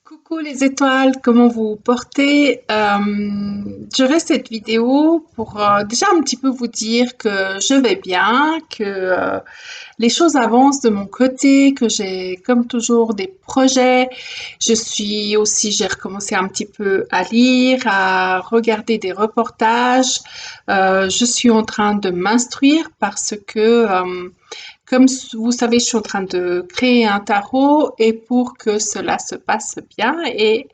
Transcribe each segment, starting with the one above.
Coucou les étoiles, comment vous vous portez? Je fais cette vidéo pour déjà un petit peu vous dire que je vais bien, que les choses avancent de mon côté, que j'ai comme toujours des projets. J'ai recommencé un petit peu à lire, à regarder des reportages. Je suis en train de m'instruire parce que comme vous savez, je suis en train de créer un tarot et pour que cela se passe bien, il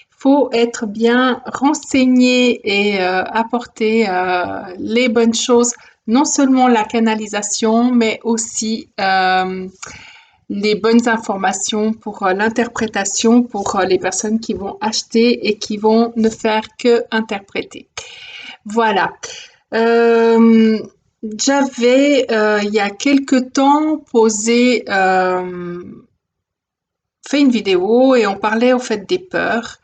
faut être bien renseigné et apporter les bonnes choses, non seulement la canalisation, mais aussi les bonnes informations pour l'interprétation pour les personnes qui vont acheter et qui vont ne faire que interpréter. Voilà. Euh, il y a quelque temps, fait une vidéo et on parlait au fait des peurs.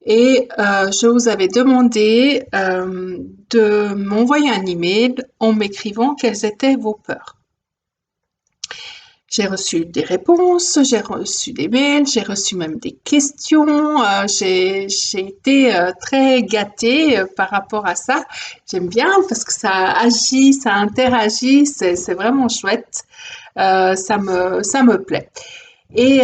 Et je vous avais demandé de m'envoyer un email en m'écrivant quelles étaient vos peurs. J'ai reçu des réponses, j'ai reçu des mails, j'ai reçu même des questions. J'ai été très gâtée par rapport à ça. J'aime bien parce que ça agit, ça interagit, c'est vraiment chouette. Ça me plaît. Et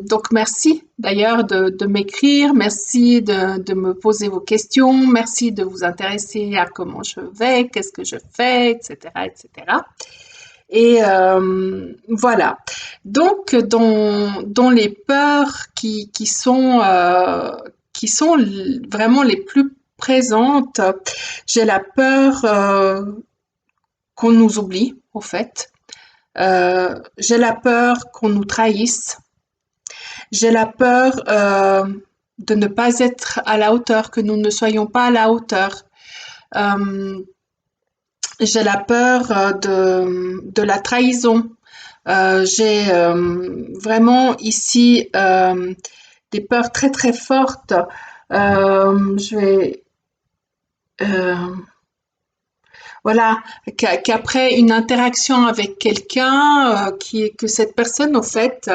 donc merci d'ailleurs de m'écrire, merci de me poser vos questions, merci de vous intéresser à comment je vais, qu'est-ce que je fais, etc., etc. Et voilà. Donc, dans les peurs qui sont vraiment les plus présentes, j'ai la peur qu'on nous oublie, au fait. J'ai la peur qu'on nous trahisse. J'ai la peur de ne pas être à la hauteur, que nous ne soyons pas à la hauteur. Euh, j'ai la peur de la trahison. J'ai vraiment ici des peurs très très fortes. Je vais euh, voilà qu'après une interaction avec quelqu'un, que cette personne au fait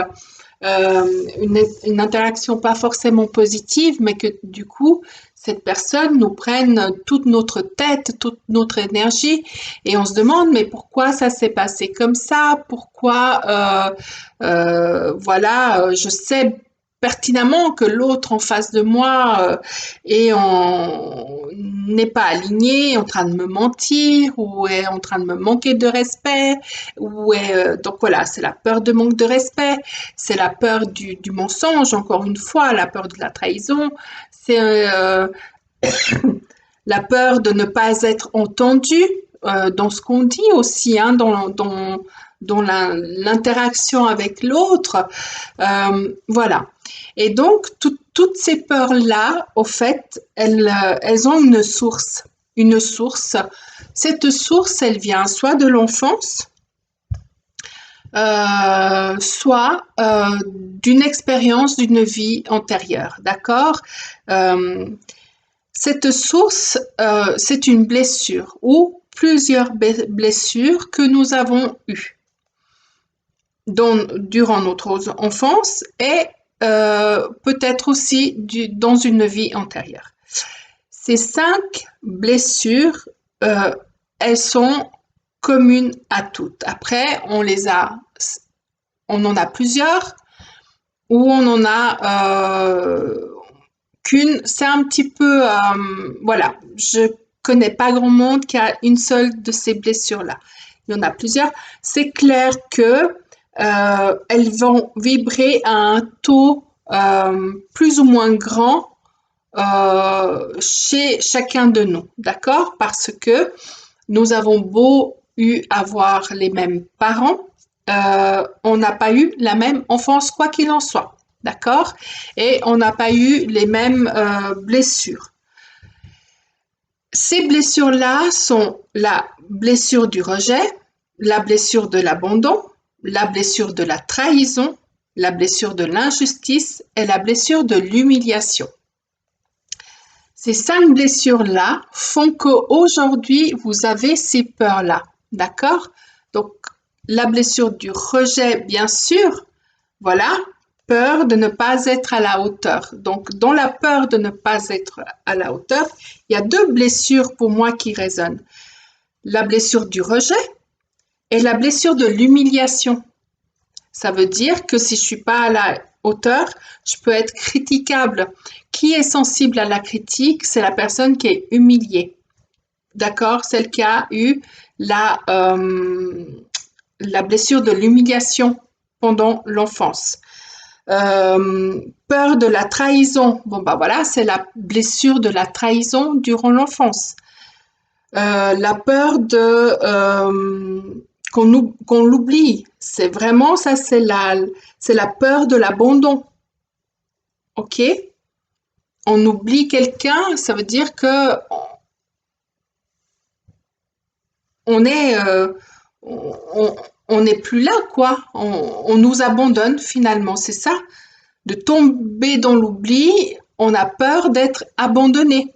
une interaction pas forcément positive, mais que du coup, cette personne nous prenne toute notre tête, toute notre énergie, et on se demande mais pourquoi ça s'est passé comme ça, pourquoi, voilà, je sais pertinemment que l'autre en face de moi n'est pas aligné, est en train de me mentir ou est en train de me manquer de respect ou est donc voilà, c'est la peur de manque de respect, c'est la peur du mensonge, encore une fois, la peur de la trahison, c'est la peur de ne pas être entendu dans ce qu'on dit aussi, hein, dans l'interaction avec l'autre. Voilà. Et donc, toutes ces peurs-là, au fait, elles ont une source. Une source. Cette source, elle vient soit de l'enfance, soit d'une expérience d'une vie antérieure, d'accord. Euh, cette source, c'est une blessure ou plusieurs blessures que nous avons eues durant notre enfance et peut-être aussi dans une vie antérieure. Ces 5 blessures, elles sont communes à toutes. Après, on en a plusieurs ou on en a qu'une. C'est un petit peu, voilà, je connais pas grand monde qui a une seule de ces blessures-là. Il y en a plusieurs. C'est clair que elles vont vibrer à un taux plus ou moins grand chez chacun de nous, d'accord? Parce que nous avons beau avoir les mêmes parents, on n'a pas eu la même enfance, quoi qu'il en soit. D'accord. Et on n'a pas eu les mêmes blessures. Ces blessures-là sont la blessure du rejet, la blessure de l'abandon, la blessure de la trahison, la blessure de l'injustice et la blessure de l'humiliation. Ces 5 blessures-là font qu'aujourd'hui, vous avez ces peurs-là. D'accord. Donc, la blessure du rejet, bien sûr, voilà, peur de ne pas être à la hauteur. Donc, dans la peur de ne pas être à la hauteur, il y a deux blessures pour moi qui résonnent. La blessure du rejet et la blessure de l'humiliation. Ça veut dire que si je suis pas à la hauteur, je peux être critiquable. Qui est sensible à la critique? C'est la personne qui est humiliée. D'accord? Celle qui a eu la blessure de l'humiliation pendant l'enfance. Peur de la trahison. Bon, bah voilà, c'est la blessure de la trahison durant l'enfance. La peur de qu'on l'oublie. C'est vraiment ça, c'est la peur de l'abandon. Ok? On oublie quelqu'un, ça veut dire que on est on n'est plus là, quoi. On nous abandonne finalement, c'est ça. De tomber dans l'oubli, on a peur d'être abandonné.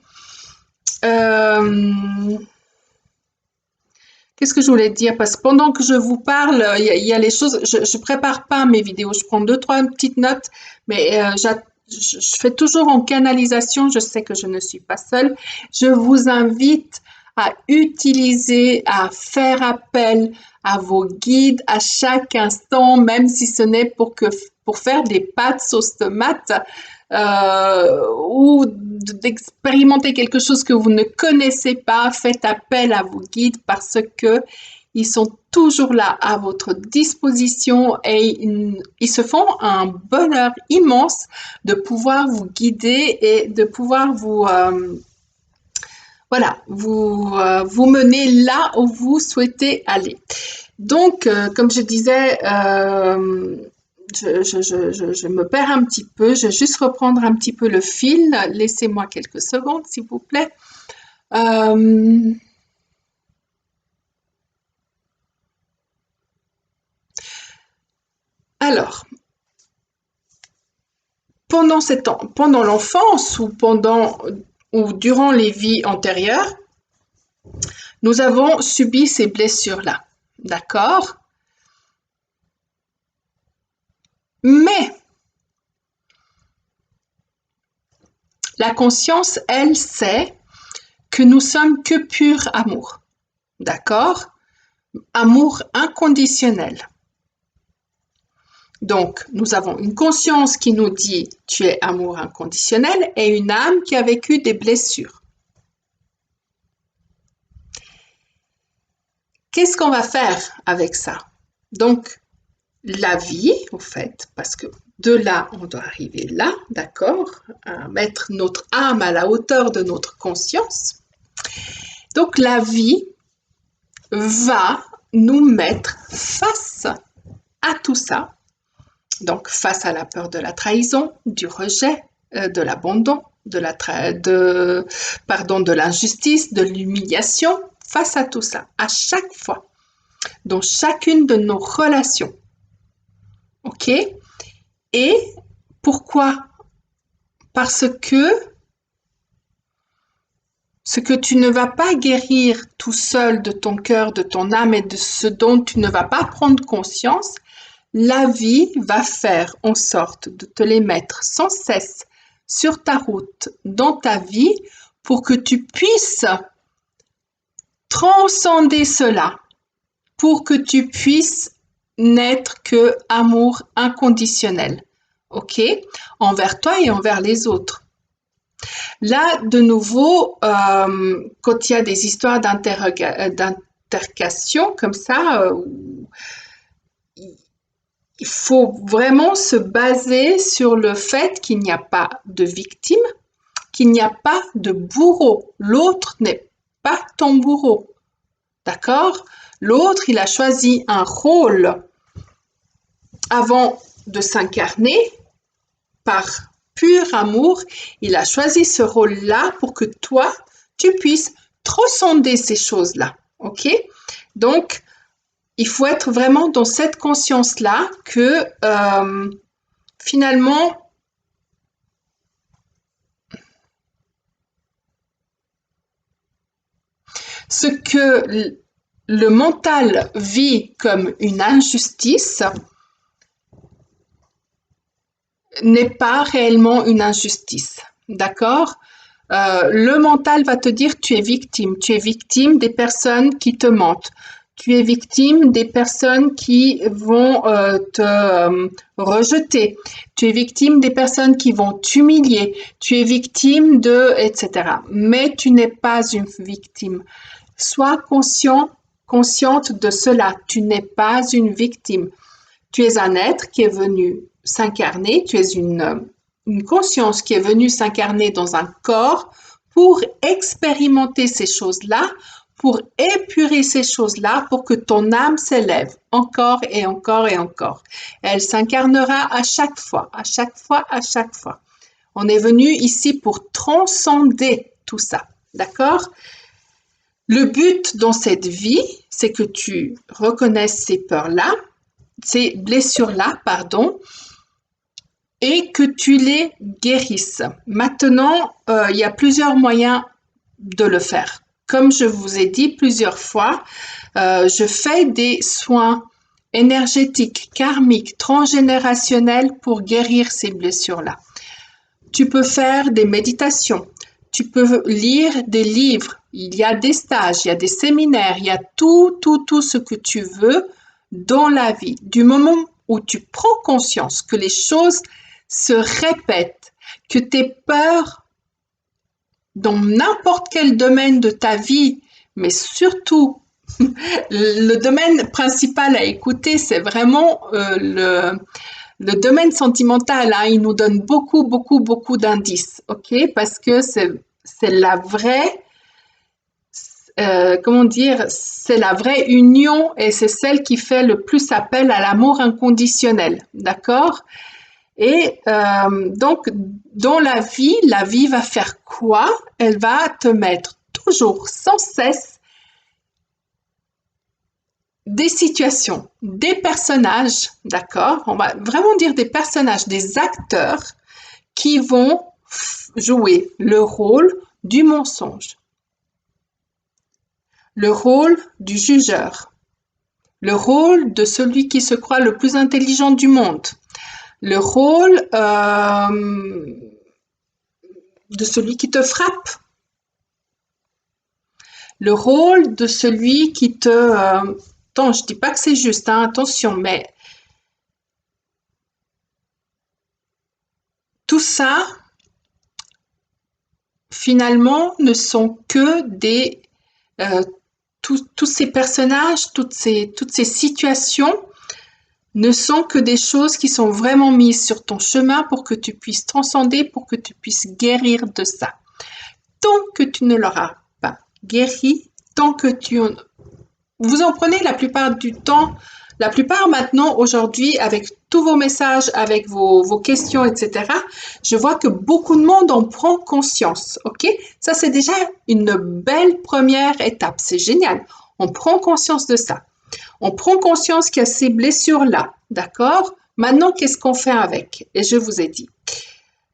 Qu'est-ce que je voulais dire? Parce que pendant que je vous parle, il y a les choses. Je prépare pas mes vidéos. Je prends deux, trois petites notes, mais je fais toujours en canalisation. Je sais que je ne suis pas seule. Je vous invite à utiliser, à faire appel à vos guides à chaque instant, même si ce n'est pour faire des pâtes sauce tomate ou d'expérimenter quelque chose que vous ne connaissez pas. Faites appel à vos guides parce que ils sont toujours là à votre disposition et ils se font un bonheur immense de pouvoir vous guider et de pouvoir vous mener là où vous souhaitez aller. Donc, comme je disais, je me perds un petit peu. Je vais juste reprendre un petit peu le fil. Laissez-moi quelques secondes, s'il vous plaît. Alors, pendant l'enfance ou durant les vies antérieures, nous avons subi ces blessures-là. D'accord? Mais la conscience, elle, sait que nous sommes que pur amour. D'accord? Amour inconditionnel. Donc, nous avons une conscience qui nous dit tu es amour inconditionnel et une âme qui a vécu des blessures. Qu'est-ce qu'on va faire avec ça? Donc, la vie, au fait, parce que de là, on doit arriver là, d'accord, à mettre notre âme à la hauteur de notre conscience. Donc, la vie va nous mettre face à tout ça. Donc, face à la peur de la trahison, du rejet, de l'abandon, de l'injustice, de l'humiliation, face à tout ça, à chaque fois, dans chacune de nos relations. Ok? Et pourquoi? Parce que ce que tu ne vas pas guérir tout seul de ton cœur, de ton âme et de ce dont tu ne vas pas prendre conscience, la vie va faire en sorte de te les mettre sans cesse sur ta route, dans ta vie, pour que tu puisses transcender cela, pour que tu puisses n'être que amour inconditionnel, ok, envers toi et envers les autres. Là, de nouveau, quand il y a des histoires d'intercation comme ça, il faut vraiment se baser sur le fait qu'il n'y a pas de victime, qu'il n'y a pas de bourreau. L'autre n'est pas ton bourreau. D'accord? L'autre, il a choisi un rôle avant de s'incarner par pur amour. Il a choisi ce rôle-là pour que toi, tu puisses transcender ces choses-là. OK? Donc, il faut être vraiment dans cette conscience-là que finalement, ce que le mental vit comme une injustice, n'est pas réellement une injustice. D'accord? Le mental va te dire tu es victime. Tu es victime des personnes qui te mentent. Tu es victime des personnes qui vont te rejeter. Tu es victime des personnes qui vont t'humilier. Tu es victime de, etc. Mais tu n'es pas une victime. Sois consciente de cela. Tu n'es pas une victime. Tu es un être qui est venu s'incarner, tu es une conscience qui est venue s'incarner dans un corps pour expérimenter ces choses-là, pour épurer ces choses-là, pour que ton âme s'élève encore et encore et encore. Elle s'incarnera à chaque fois, à chaque fois, à chaque fois. On est venu ici pour transcender tout ça, d'accord? Le but dans cette vie, c'est que tu reconnaisses ces peurs-là, ces blessures-là, pardon, et que tu les guérisses. Maintenant, il y a plusieurs moyens de le faire. Comme je vous ai dit plusieurs fois, je fais des soins énergétiques, karmiques, transgénérationnels pour guérir ces blessures-là. Tu peux faire des méditations, tu peux lire des livres, il y a des stages, il y a des séminaires, il y a tout ce que tu veux dans la vie. Du moment où tu prends conscience que les choses se répètent, que tes peurs dans n'importe quel domaine de ta vie, mais surtout le domaine principal à écouter, c'est vraiment le domaine sentimental. Hein, il nous donne beaucoup d'indices, ok? Parce que c'est la vraie, comment dire, c'est la vraie union et c'est celle qui fait le plus appel à l'amour inconditionnel, d'accord? Et donc, dans la vie va faire quoi? Elle va te mettre toujours, sans cesse, des situations, des personnages, d'accord? On va vraiment dire des personnages, des acteurs qui vont jouer le rôle du mensonge, le rôle du jugeur, le rôle de celui qui se croit le plus intelligent du monde, le rôle de celui qui te frappe, le rôle de celui qui te... attends, je dis pas que c'est juste, hein, attention, mais tout ça, finalement, ne sont que des... tous ces personnages, toutes ces situations ne sont que des choses qui sont vraiment mises sur ton chemin pour que tu puisses transcender, pour que tu puisses guérir de ça. Tant que tu ne l'auras pas guéri, tant que vous en prenez la plupart du temps, la plupart maintenant, aujourd'hui, avec tous vos messages, avec vos questions, etc., je vois que beaucoup de monde en prend conscience, ok? Ça, c'est déjà une belle première étape, c'est génial. On prend conscience de ça. On prend conscience qu'il y a ces blessures-là, d'accord? Maintenant, qu'est-ce qu'on fait avec? Et je vous ai dit,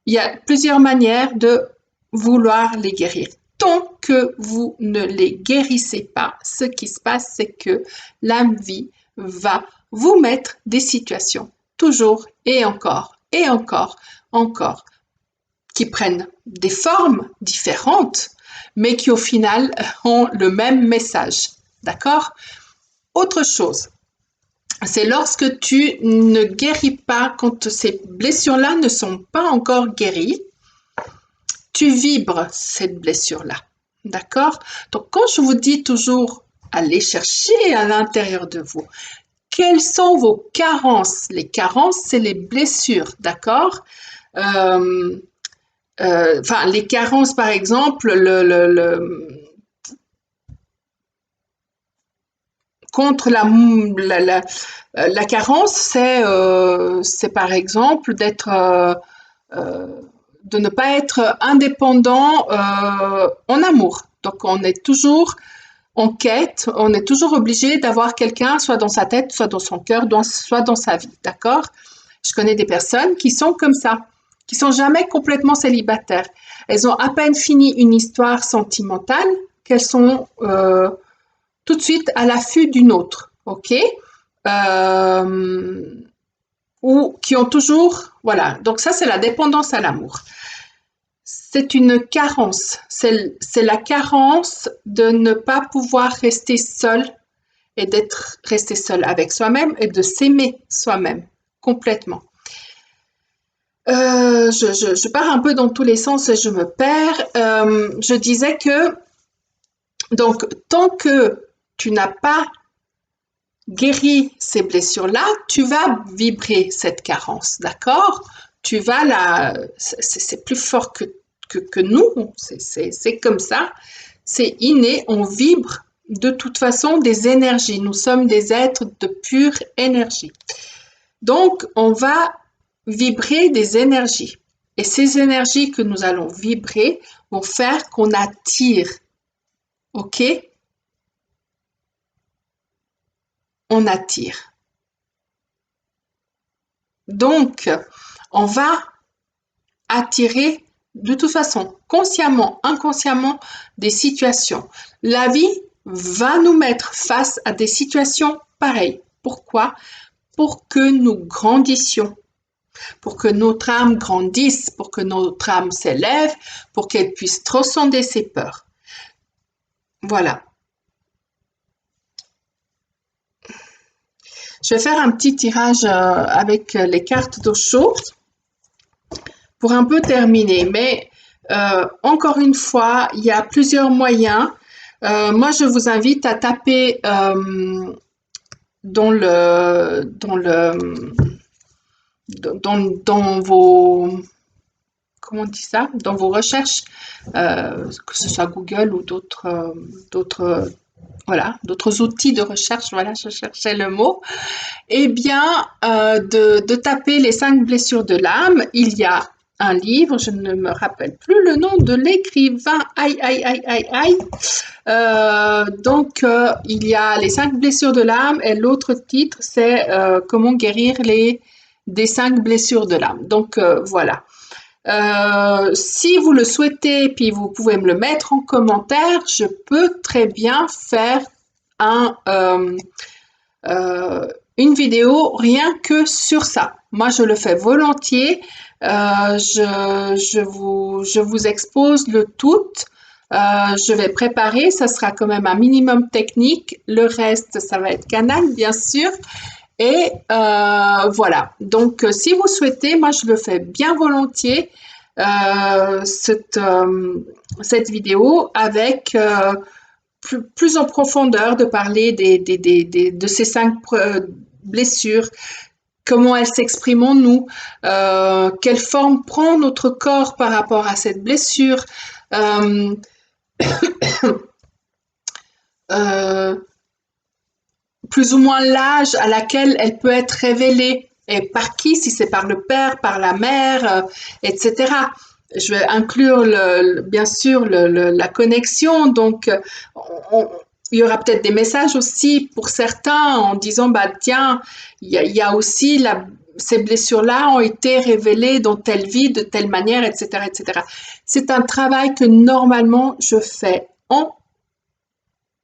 il y a plusieurs manières de vouloir les guérir. Tant que vous ne les guérissez pas, ce qui se passe, c'est que la vie va vous mettre des situations, toujours et encore, encore, qui prennent des formes différentes, mais qui au final ont le même message. D'accord? Autre chose, c'est lorsque tu ne guéris pas, quand ces blessures-là ne sont pas encore guéries, tu vibres cette blessure-là. D'accord? Donc, quand je vous dis toujours, allez chercher à l'intérieur de vous, quelles sont vos carences? Les carences, c'est les blessures, d'accord? Les carences, par exemple, contre la carence, c'est par exemple de ne pas être indépendant en amour. Donc on est toujours en quête, on est toujours obligé d'avoir quelqu'un soit dans sa tête, soit dans son cœur, soit dans sa vie, d'accord? Je connais des personnes qui sont comme ça, qui sont jamais complètement célibataires. Elles ont à peine fini une histoire sentimentale qu'elles sont tout de suite à l'affût d'une autre, ok? ou qui ont toujours, voilà, donc ça c'est la dépendance à l'amour. C'est une carence, c'est la carence de ne pas pouvoir rester seul et d'être resté seul avec soi-même et de s'aimer soi-même complètement. Je pars un peu dans tous les sens et je me perds. Je disais que donc tant que tu n'as pas guéri ces blessures-là, tu vas vibrer cette carence, d'accord? Tu vas la, c'est plus fort que nous, c'est comme ça, c'est inné, on vibre de toute façon des énergies. Nous sommes des êtres de pure énergie. Donc, on va vibrer des énergies. Et ces énergies que nous allons vibrer vont faire qu'on attire. OK? On attire. Donc, on va attirer de toute façon, consciemment, inconsciemment, des situations. La vie va nous mettre face à des situations pareilles. Pourquoi? Pour que nous grandissions, pour que notre âme grandisse, pour que notre âme s'élève, pour qu'elle puisse transcender ses peurs. Voilà. Je vais faire un petit tirage avec les cartes d'Osho pour un peu terminer. Mais encore une fois, il y a plusieurs moyens. Moi, je vous invite à taper dans vos, comment on dit ça, dans vos recherches, que ce soit Google ou d'autres voilà, d'autres outils de recherche, voilà, je cherchais le mot, eh bien, de taper les 5 blessures de l'âme. Il y a un livre, je ne me rappelle plus le nom de l'écrivain, aïe, aïe, aïe, aïe, aïe. Donc, il y a les 5 blessures de l'âme et l'autre titre, c'est comment guérir des 5 blessures de l'âme. Donc, voilà. Si vous le souhaitez, puis vous pouvez me le mettre en commentaire, je peux très bien faire un, une vidéo rien que sur ça. Moi, je le fais volontiers. Je vous expose le tout. Je vais préparer, ça sera quand même un minimum technique. Le reste, ça va être canal, bien sûr. Et voilà. Donc, si vous souhaitez, moi, je le fais bien volontiers, cette vidéo avec plus en profondeur de parler de ces 5 blessures, comment elles s'expriment en nous, quelle forme prend notre corps par rapport à cette blessure. Euh, euh, plus ou moins l'âge à laquelle elle peut être révélée et par qui, si c'est par le père, par la mère, etc. Je vais inclure bien sûr la connexion, donc il y aura peut-être des messages aussi pour certains en disant bah tiens, il y a aussi ces blessures-là ont été révélées dans telle vie, de telle manière, etc., etc. C'est un travail que normalement je fais en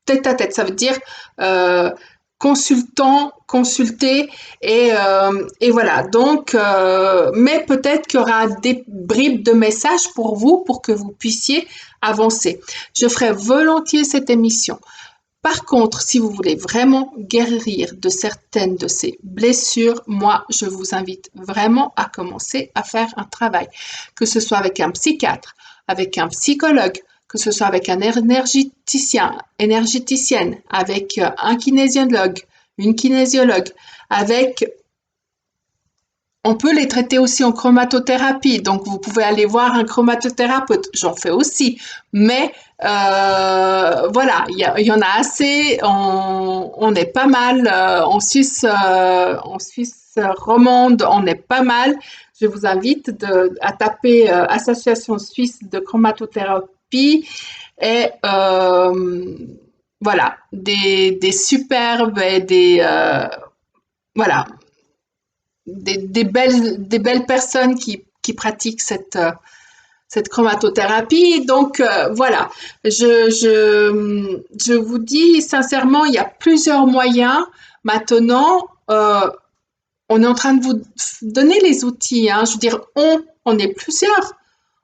tête à tête. Ça veut dire consulter et voilà. Donc, mais peut-être qu'il y aura des bribes de messages pour vous pour que vous puissiez avancer. Je ferai volontiers cette émission. Par contre, si vous voulez vraiment guérir de certaines de ces blessures, moi, je vous invite vraiment à commencer à faire un travail, que ce soit avec un psychiatre, avec un psychologue, que ce soit avec un énergéticienne, avec un kinésiologue, une kinésiologue, avec on peut les traiter aussi en chromatothérapie, donc vous pouvez aller voir un chromatothérapeute, j'en fais aussi, mais voilà, il y en a assez, on est pas mal, en Suisse romande, on est pas mal. Je vous invite à taper Association suisse de chromatothérapie et voilà, des superbes et voilà, des belles personnes qui pratiquent cette chromatothérapie. Donc voilà, je vous dis sincèrement, il y a plusieurs moyens maintenant. on est en train de vous donner les outils, hein. Je veux dire, on est plusieurs.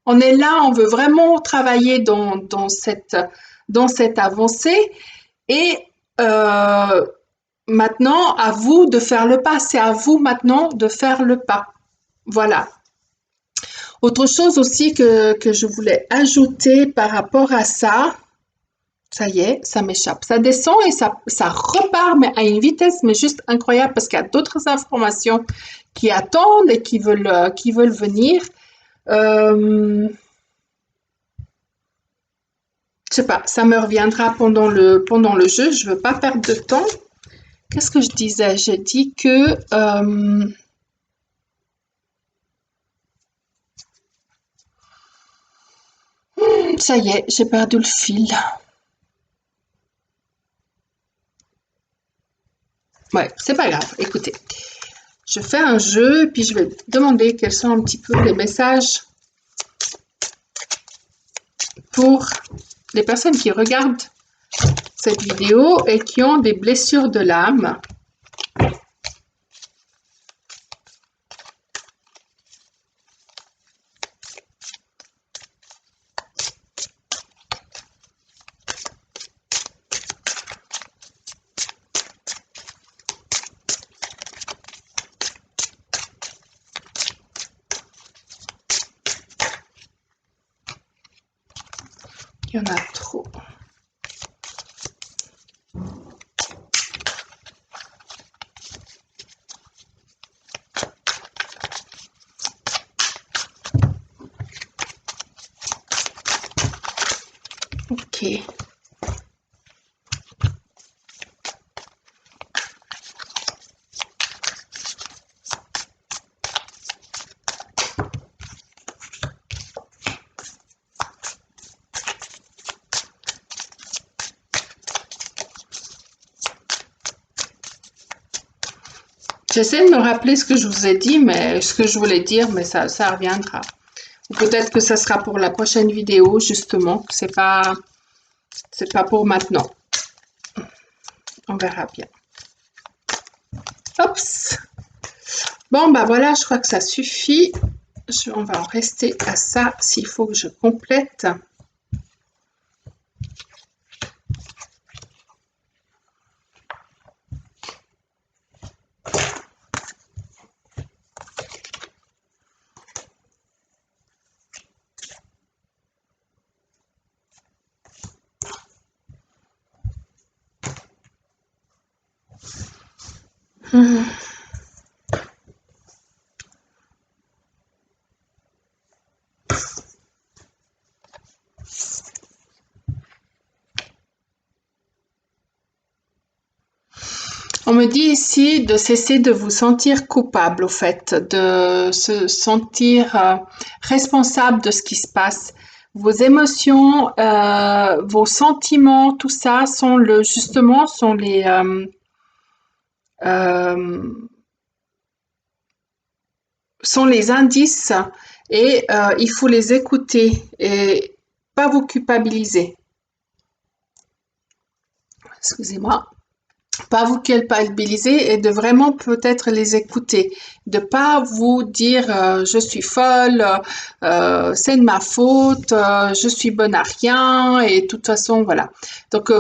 On est là, on veut vraiment travailler dans cette avancée. Et maintenant, à vous de faire le pas. C'est à vous maintenant de faire le pas. Voilà. Autre chose aussi que je voulais ajouter par rapport à ça, ça y est, ça m'échappe. Ça descend et ça repart, mais à une vitesse, mais juste incroyable parce qu'il y a d'autres informations qui attendent et qui veulent venir. Je sais pas, ça me reviendra pendant le jeu. Je veux pas perdre de temps. Qu'est-ce que je disais? J'ai dit que ça y est, j'ai perdu le fil. Ouais, c'est pas grave. Écoutez, je fais un jeu, puis je vais demander quels sont un petit peu les messages pour les personnes qui regardent cette vidéo et qui ont des blessures de l'âme. Il y en a trop. Ok. J'essaie de me rappeler ce que je vous ai dit, mais ce que je voulais dire, mais ça reviendra. Ou peut-être que ça sera pour la prochaine vidéo, justement. C'est pas pour maintenant. On verra bien. Oups. Bon, bah voilà, je crois que ça suffit. On va en rester à ça s'il faut que je complète. On me dit ici de cesser de vous sentir coupable, au fait, de se sentir responsable de ce qui se passe. Vos émotions, vos sentiments, tout ça euh, sont les indices et il faut les écouter et pas vous culpabiliser. Excusez-moi. Pas vous culpabiliser et de vraiment peut-être les écouter, de pas vous dire je suis folle, c'est de ma faute, je suis bonne à rien et de toute façon voilà. Donc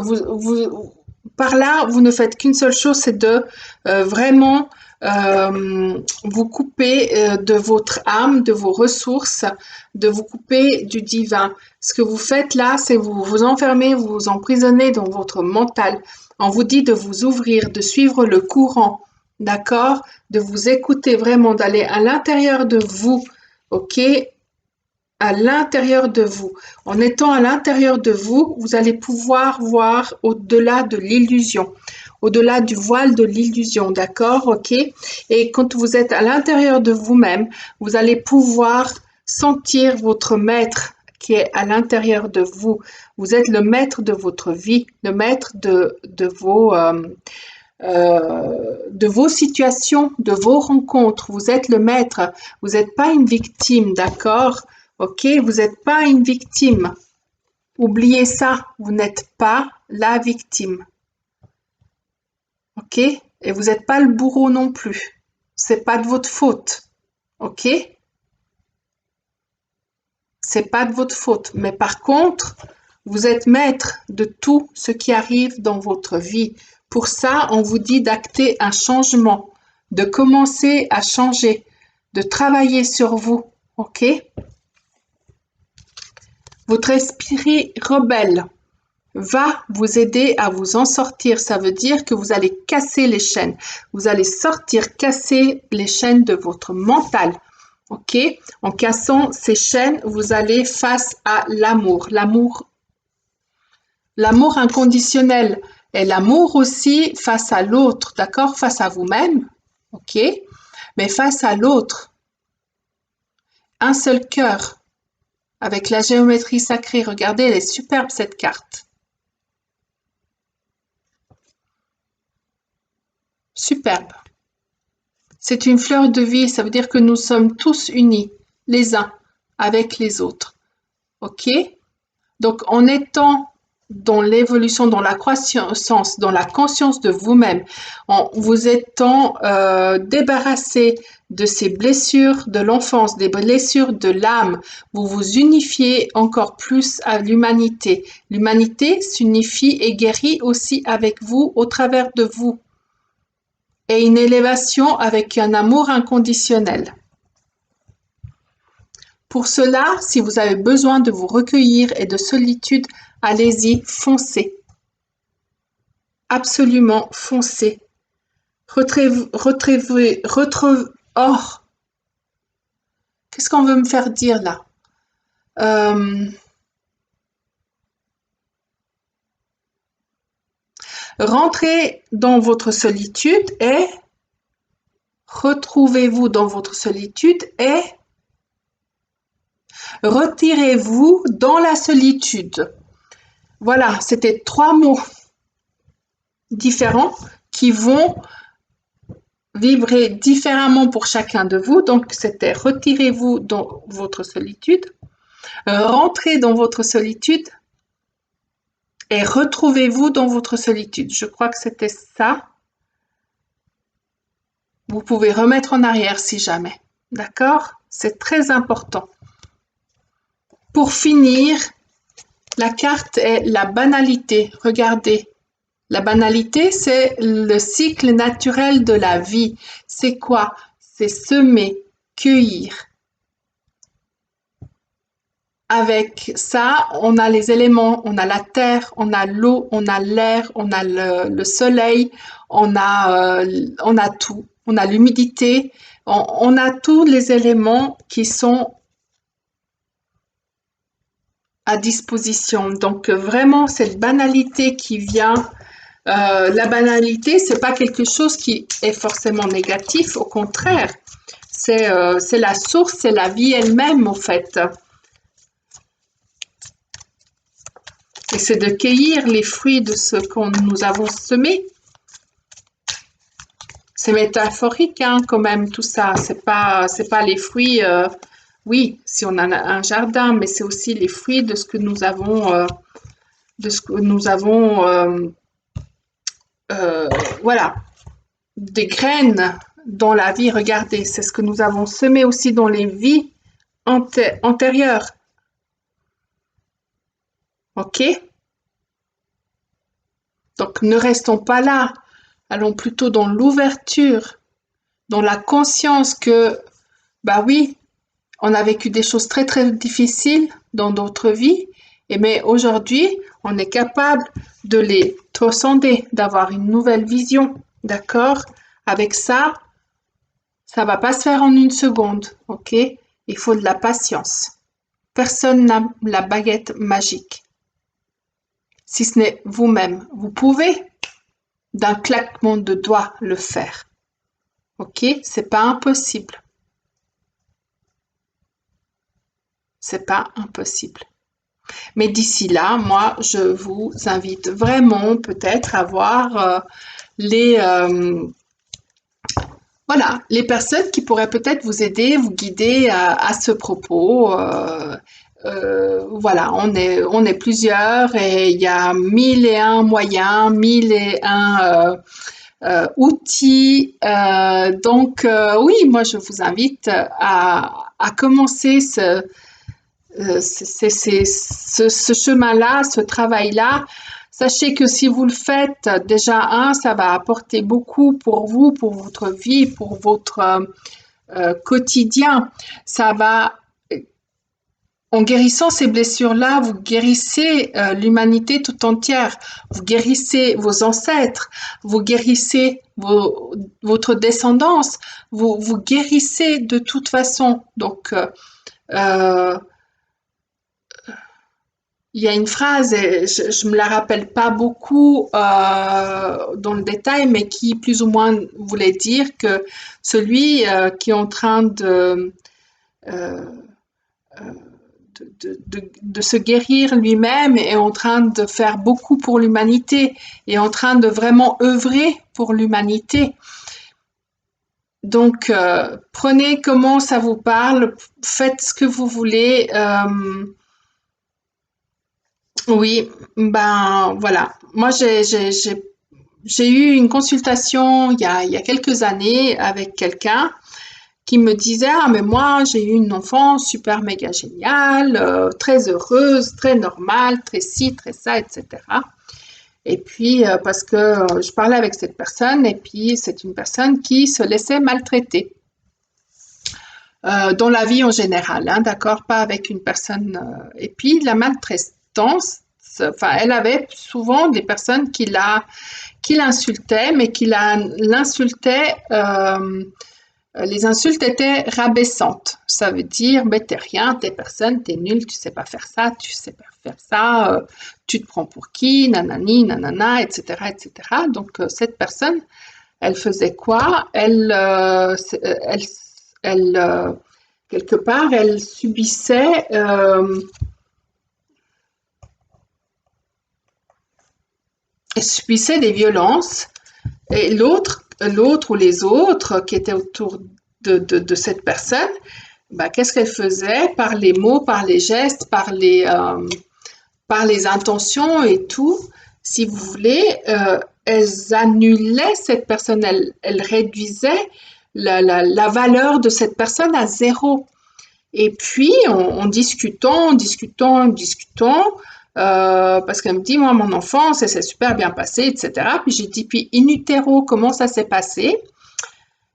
par là vous ne faites qu'une seule chose, c'est de vraiment vous couper de votre âme, de vos ressources, de vous couper du divin. Ce que vous faites là, c'est vous vous enfermez, vous vous emprisonnez dans votre mental. On vous dit de vous ouvrir, de suivre le courant, d'accord? De vous écouter vraiment, d'aller à l'intérieur de vous, ok? À l'intérieur de vous. En étant à l'intérieur de vous, vous allez pouvoir voir au-delà de l'illusion, au-delà du voile de l'illusion, d'accord? Ok? Et quand vous êtes à l'intérieur de vous-même, vous allez pouvoir sentir votre maître qui est à l'intérieur de vous. Vous êtes le maître de votre vie, le maître de vos situations, de vos rencontres. Vous êtes le maître. Vous n'êtes pas une victime, d'accord? Ok? Vous n'êtes pas une victime. Oubliez ça. Vous n'êtes pas la victime. Ok? Et vous n'êtes pas le bourreau non plus. c'est pas de votre faute, ok? C'est pas de votre faute. Mais par contre, vous êtes maître de tout ce qui arrive dans votre vie. Pour ça, on vous dit d'acter un changement, de commencer à changer, de travailler sur vous, ok? Votre esprit rebelle va vous aider à vous en sortir. Ça veut dire que vous allez casser les chaînes. Vous allez sortir, casser les chaînes de votre mental. Ok? En cassant ces chaînes, vous allez face à l'amour. L'amour inconditionnel et l'amour aussi face à l'autre, d'accord? Face à vous-même, ok? Mais face à l'autre, un seul cœur avec la géométrie sacrée. Regardez, elle est superbe cette carte. Superbe. C'est une fleur de vie, ça veut dire que nous sommes tous unis, les uns avec les autres. Ok? Donc, en étant dans l'évolution, dans la croissance, dans la conscience de vous-même, en vous étant débarrassé de ces blessures de l'enfance, des blessures de l'âme, vous vous unifiez encore plus à l'humanité. L'humanité s'unifie et guérit aussi avec vous, au travers de vous. Et une élévation avec un amour inconditionnel. Pour cela, si vous avez besoin de vous recueillir et de solitude, allez-y, foncez. Absolument, foncez. Oh, qu'est-ce qu'on veut me faire dire là? Rentrez dans votre solitude et retrouvez-vous dans votre solitude et retirez-vous dans la solitude. Voilà, c'était 3 mots différents qui vont vibrer différemment pour chacun de vous. Donc, c'était retirez-vous dans votre solitude, rentrez dans votre solitude et retrouvez-vous dans votre solitude. Je crois que c'était ça. Vous pouvez remettre en arrière si jamais. D'accord? C'est très important. Pour finir, la carte est la banalité. Regardez. La banalité, c'est le cycle naturel de la vie. C'est quoi? C'est semer, cueillir. Avec ça, on a les éléments, on a la terre, on a l'eau, on a l'air, on a le soleil, on a tout. On a l'humidité, on a tous les éléments qui sont à disposition. Donc vraiment, cette banalité qui vient, la banalité, c'est pas quelque chose qui est forcément négatif, au contraire, c'est la source, c'est la vie elle-même en fait. Et c'est de cueillir les fruits de ce que nous avons semé. C'est métaphorique hein, quand même tout ça. C'est pas les fruits. Oui, si on a un jardin, mais c'est aussi les fruits de ce que nous avons, voilà, des graines dans la vie. Regardez, c'est ce que nous avons semé aussi dans les vies antérieures. Ok? Donc ne restons pas là. Allons plutôt dans l'ouverture, dans la conscience que, bah oui, on a vécu des choses très très difficiles dans d'autres vies, mais aujourd'hui, on est capable de les transcender, d'avoir une nouvelle vision, d'accord? Avec ça, ça va pas se faire en une seconde, ok? Il faut de la patience. Personne n'a la baguette magique, si ce n'est vous-même. Vous pouvez, d'un claquement de doigts, le faire, ok? C'est pas impossible. C'est pas impossible. Mais d'ici là, moi, je vous invite vraiment peut-être à voir voilà, les personnes qui pourraient peut-être vous aider, vous guider à ce propos. Voilà, on est plusieurs et il y a 1001 moyens, 1001 outils. Oui, moi je vous invite à commencer ce chemin-là, ce travail-là. Sachez que si vous le faites, déjà, ça va apporter beaucoup pour vous, pour votre vie, pour votre quotidien. Ça va, en guérissant ces blessures-là, vous guérissez l'humanité tout entière. Vous guérissez vos ancêtres, vous guérissez votre descendance, vous guérissez de toute façon. Donc, euh, il y a une phrase, et je me la rappelle pas beaucoup dans le détail, mais qui plus ou moins voulait dire que celui qui est en train euh, de se guérir lui-même est en train de faire beaucoup pour l'humanité, est en train de vraiment œuvrer pour l'humanité. Donc, prenez comment ça vous parle, faites ce que vous voulez. Oui, ben voilà. Moi, j'ai eu une consultation il y a quelques années avec quelqu'un qui me disait, ah mais moi j'ai eu une enfance super méga géniale, très heureuse, très normale, très ci, très ça, etc. Et puis parce que je parlais avec cette personne et puis c'est une personne qui se laissait maltraiter dans la vie en général, hein, d'accord, pas avec une personne. Et puis la maltraitance, enfin elle avait souvent des personnes qui l'insultaient, mais l'insultaient. Les insultes étaient rabaissantes. Ça veut dire, mais t'es rien, t'es personne, t'es nul, tu sais pas faire ça, tu sais pas faire ça, tu te prends pour qui, nanani, nanana, etc., etc. Donc cette personne, elle faisait quoi? Quelque part, elle subissait des violences. Et l'autre ou les autres qui étaient autour de cette personne, bah, qu'est-ce qu'elle faisait par les mots, par les gestes, par les intentions et tout, si vous voulez, elles annulaient cette personne, elles réduisaient la valeur de cette personne à zéro. Et puis, en discutant, parce qu'elle me dit, moi, mon enfance, ça s'est super bien passé, etc. Puis j'ai dit, puis in utero, comment ça s'est passé?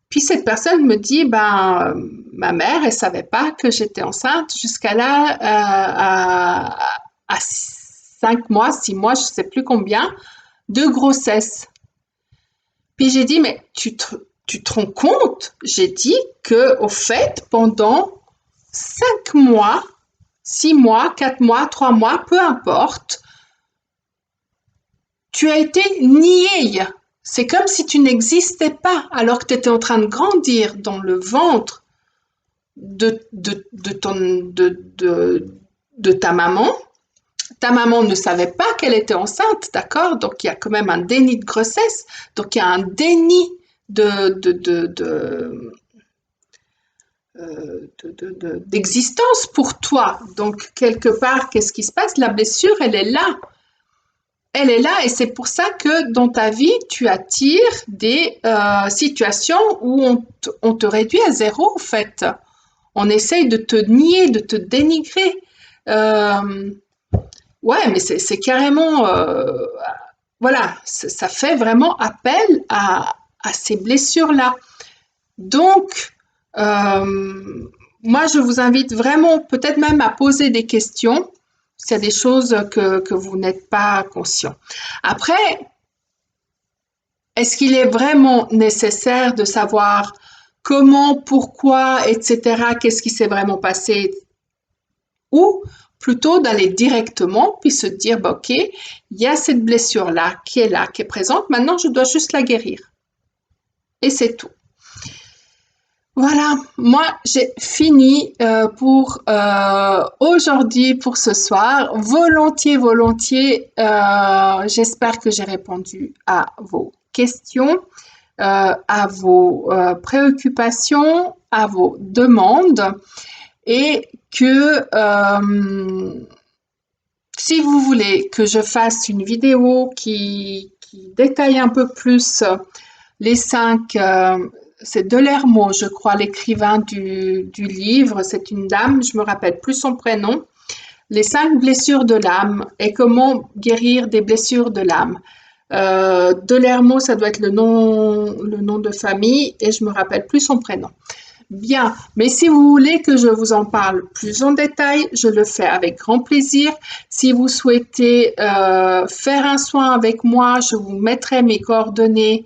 Puis cette personne me dit, ben, ma mère, elle savait pas que j'étais enceinte jusqu'à là, à 5 mois, 6 mois, je sais plus combien, de grossesse. Puis j'ai dit, mais tu te rends compte? J'ai dit que, au fait, pendant 5 mois, 6 mois, 4 mois, 3 mois, peu importe, tu as été nié. C'est comme si tu n'existais pas alors que tu étais en train de grandir dans le ventre de, ton, de ta maman. Ta maman ne savait pas qu'elle était enceinte, d'accord? Donc il y a quand même un déni de grossesse, donc il y a un déni d'existence pour toi. Donc quelque part, qu'est-ce qui se passe? La blessure, elle est là. Elle est là et c'est pour ça que dans ta vie, tu attires des situations où on te réduit à zéro, en fait. On essaye de te nier, de te dénigrer. Euh, ouais, mais c'est carrément... voilà, ça fait vraiment appel à ces blessures-là. Donc, moi, je vous invite vraiment peut-être même à poser des questions s'il y a des choses que vous n'êtes pas conscient. Après, est-ce qu'il est vraiment nécessaire de savoir comment, pourquoi, etc., qu'est-ce qui s'est vraiment passé, ou plutôt d'aller directement puis se dire, bah, ok, il y a cette blessure-là, qui est présente, maintenant je dois juste la guérir. Et c'est tout. Voilà, moi j'ai fini pour aujourd'hui, pour ce soir. Volontiers, j'espère que j'ai répondu à vos questions, à vos préoccupations, à vos demandes et que si vous voulez que je fasse une vidéo qui détaille un peu plus Les cinq, c'est Delermo, je crois, l'écrivain du livre. C'est une dame, je me rappelle plus son prénom. Les cinq blessures de l'âme et comment guérir des blessures de l'âme. Delermo, ça doit être le nom de famille et je me rappelle plus son prénom. Bien, mais si vous voulez que je vous en parle plus en détail, je le fais avec grand plaisir. Si vous souhaitez faire un soin avec moi, je vous mettrai mes coordonnées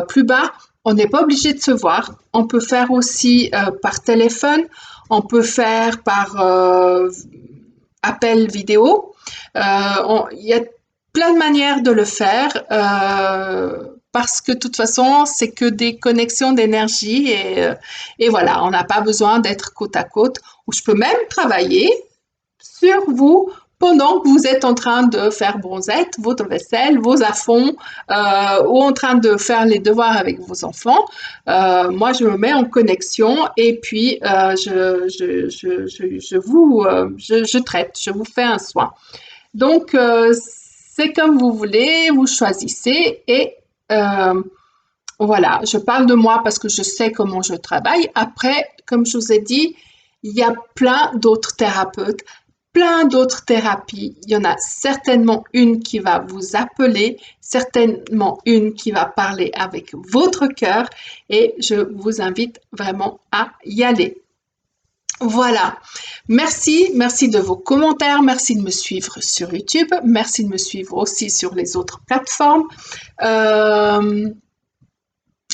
plus bas. On n'est pas obligé de se voir. On peut faire aussi par téléphone. On peut faire par appel vidéo. Il y a plein de manières de le faire parce que de toute façon, c'est que des connexions d'énergie et voilà, on n'a pas besoin d'être côte à côte. Ou je peux même travailler sur vous pendant que vous êtes en train de faire bronzette, votre vaisselle, vos affaires, ou en train de faire les devoirs avec vos enfants. Moi, je me mets en connexion et puis je traite, je vous fais un soin. Donc, c'est comme vous voulez, vous choisissez et voilà, je parle de moi parce que je sais comment je travaille. Après, comme je vous ai dit, il y a plein d'autres thérapeutes, plein d'autres thérapies. Il y en a certainement une qui va vous appeler, certainement une qui va parler avec votre cœur et je vous invite vraiment à y aller. Voilà. Merci de vos commentaires, merci de me suivre sur YouTube, merci de me suivre aussi sur les autres plateformes.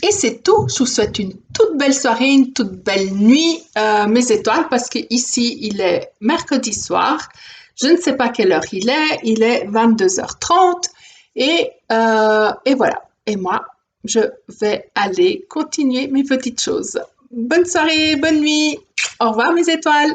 Et c'est tout. Je vous souhaite une toute belle soirée, une toute belle nuit, mes étoiles, parce que ici il est mercredi soir. Je ne sais pas quelle heure il est 22h30 et voilà. Et moi, je vais aller continuer mes petites choses. Bonne soirée, bonne nuit. Au revoir mes étoiles.